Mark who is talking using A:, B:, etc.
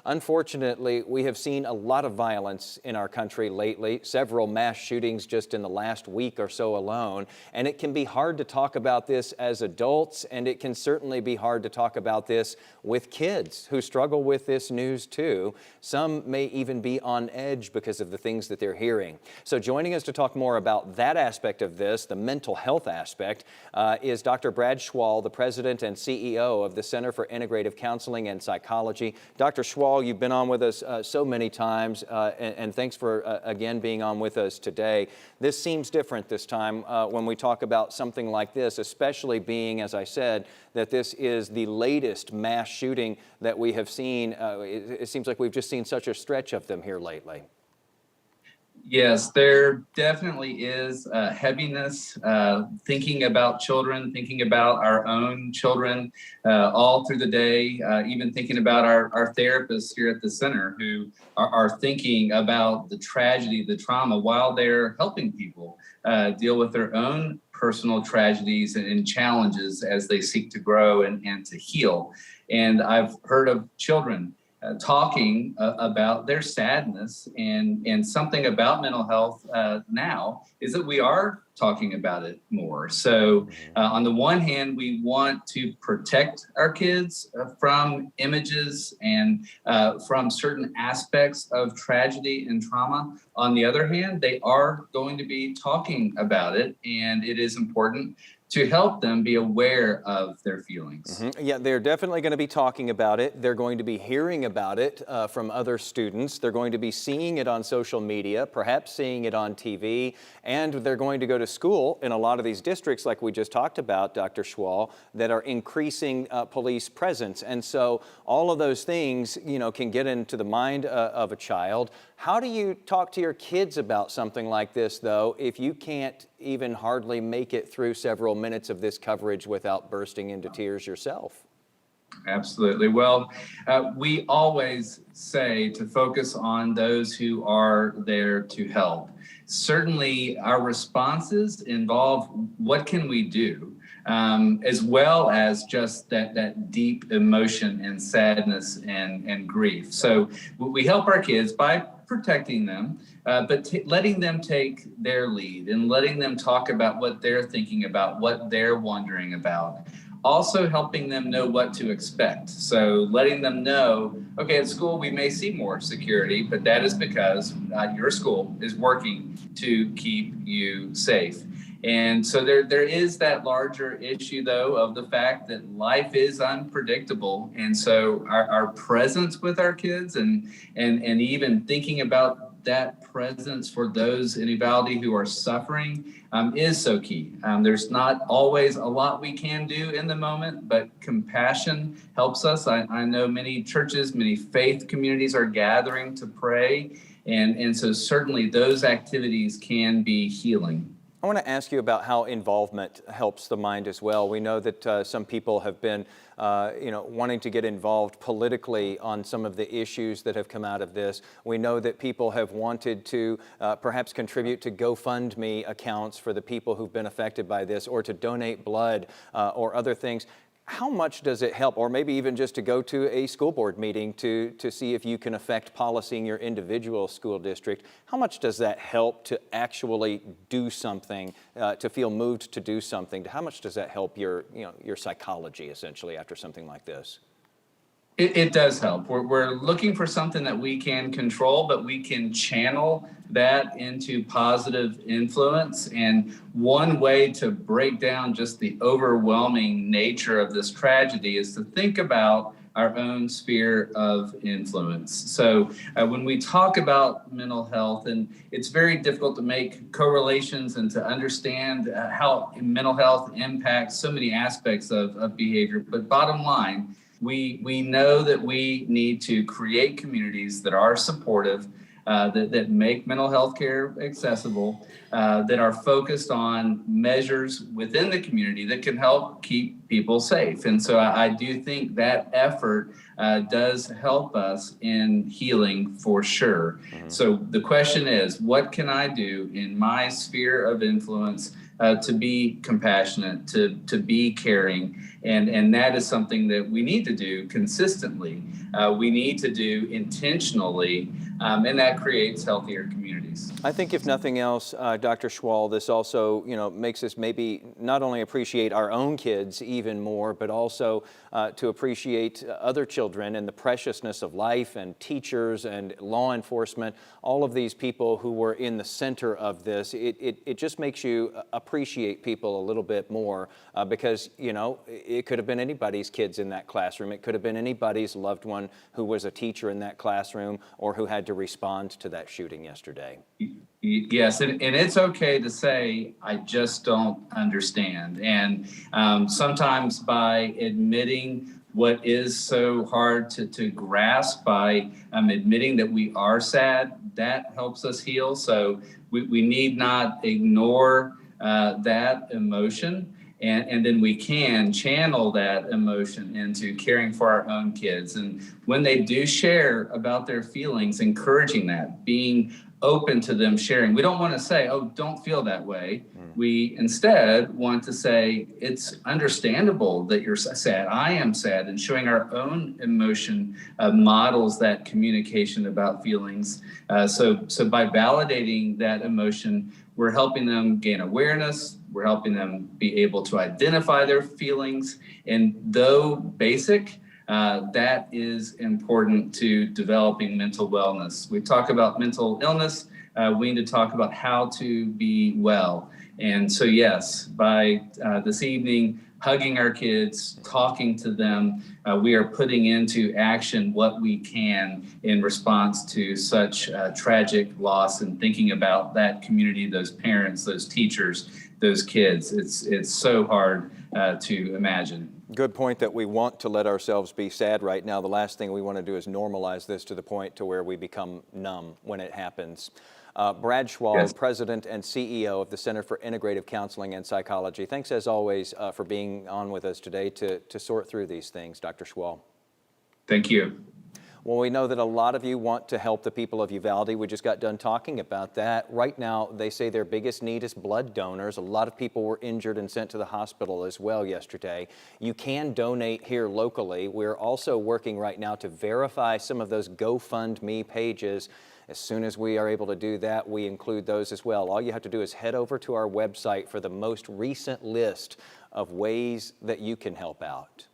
A: unfortunately, we have seen a lot of violence in our country lately, several mass shootings just in the last week or so alone, and it can be hard to talk about this as adults, and it can certainly be hard to talk about this with kids who struggle with this news too. Some may even be on edge because of the things that they're hearing. So joining us to talk more about that aspect of this, the mental health aspect, is Dr. Brad Schwall, the president and CEO of the Center for Integrative Counseling and Psychology. Dr. Schwall, you've been on with us so many times, and thanks for again being on with us today. This seems different this time when we talk about something like this, especially being, as I said, that this is the latest mass shooting that we have seen. It seems like we've just seen such a stretch of them here lately.
B: Yes, there definitely is heaviness, thinking about children, thinking about our own children all through the day, even thinking about our therapists here at the center who are thinking about the tragedy, the trauma, while they're helping people deal with their own personal tragedies and challenges as they seek to grow and to heal. And I've heard of children talking about their sadness, and something about mental health now is that we are talking about it more. So on the one hand, we want to protect our kids from images and from certain aspects of tragedy and trauma. On the other hand, they are going to be talking about it, and it is important to help them be aware of their feelings.
A: Yeah, they're definitely going to be talking about it. They're going to be hearing about it from other students. They're going to be seeing it on social media, perhaps seeing it on TV, and they're going to go to school in a lot of these districts, like we just talked about, Dr. Schwall, that are increasing police presence. And so all of those things, you know, can get into the mind of a child. How do you talk to your kids about something like this, though, if you can't even hardly make it through several minutes of this coverage without bursting into tears yourself?
B: Absolutely. Well, we always say to focus on those who are there to help. Certainly, our responses involve what can we do, as well as just that deep emotion and sadness and grief. So we help our kids by protecting them, but letting them take their lead and letting them talk about what they're thinking about, what they're wondering about. Also helping them know what to expect. So letting them know, okay, at school we may see more security, but that is because your school is working to keep you safe. And so there is that larger issue, though, of the fact that life is unpredictable. And so our presence with our kids and even thinking about that presence for those in Uvalde who are suffering is so key. There's not always a lot we can do in the moment, but compassion helps us. I know many churches, many faith communities are gathering to pray. And so certainly those activities can be healing.
A: I want to ask you about how involvement helps the mind as well. We know that some people have been, wanting to get involved politically on some of the issues that have come out of this. We know that people have wanted to perhaps contribute to GoFundMe accounts for the people who've been affected by this, or to donate blood or other things. How much does it help, or maybe even just to go to a school board meeting to see if you can affect policy in your individual school district? How much does that help to actually do something, to feel moved to do something? How much does that help your psychology, essentially, after something like this?
B: It does help. We're looking for something that we can control, but we can channel that into positive influence. And one way to break down just the overwhelming nature of this tragedy is to think about our own sphere of influence. So when we talk about mental health, and it's very difficult to make correlations and to understand how mental health impacts so many aspects of behavior. But bottom line, we know that we need to create communities that are supportive, that make mental health care accessible, that are focused on measures within the community that can help keep people safe. And so I do think that effort does help us in healing for sure. So the question is, what can I do in my sphere of influence to be compassionate, to be caring, and that is something that we need to do consistently. We need to do intentionally, and that creates healthier communities.
A: I think if nothing else, Dr. Schwal, this also, makes us maybe not only appreciate our own kids even more, but also to appreciate other children and the preciousness of life and teachers and law enforcement, all of these people who were in the center of this. It just makes you appreciate people a little bit more because, it could have been anybody's kids in that classroom. It could have been anybody's loved one who was a teacher in that classroom or who had to respond to that shooting yesterday.
B: Yes, and it's okay to say, I just don't understand. And sometimes by admitting what is so hard to grasp, by admitting that we are sad, that helps us heal. So we need not ignore that emotion. And then we can channel that emotion into caring for our own kids. And when they do share about their feelings, encouraging that, being open to them sharing. We don't want to say, oh, don't feel that way. We instead want to say, it's understandable that you're sad. I am sad. And showing our own emotion models that communication about feelings. So by validating that emotion, we're helping them gain awareness. We're helping them be able to identify their feelings. And though basic, that is important to developing mental wellness. We talk about mental illness. We need to talk about how to be well. And so, yes, by this evening, hugging our kids, talking to them, we are putting into action what we can in response to such tragic loss and thinking about that community, those parents, those teachers, those kids. It's so hard to imagine.
A: Good point that we want to let ourselves be sad right now. The last thing we want to do is normalize this to the point to where we become numb when it happens. Brad Schwal,
B: Yes.
A: President and CEO of the Center for Integrative Counseling and Psychology. Thanks as always for being on with us today to sort through these things, Dr. Schwal.
B: Thank you.
A: Well, we know that a lot of you want to help the people of Uvalde. We just got done talking about that. Right now, they say their biggest need is blood donors. A lot of people were injured and sent to the hospital as well yesterday. You can donate here locally. We're also working right now to verify some of those GoFundMe pages. As soon as we are able to do that, we include those as well. All you have to do is head over to our website for the most recent list of ways that you can help out.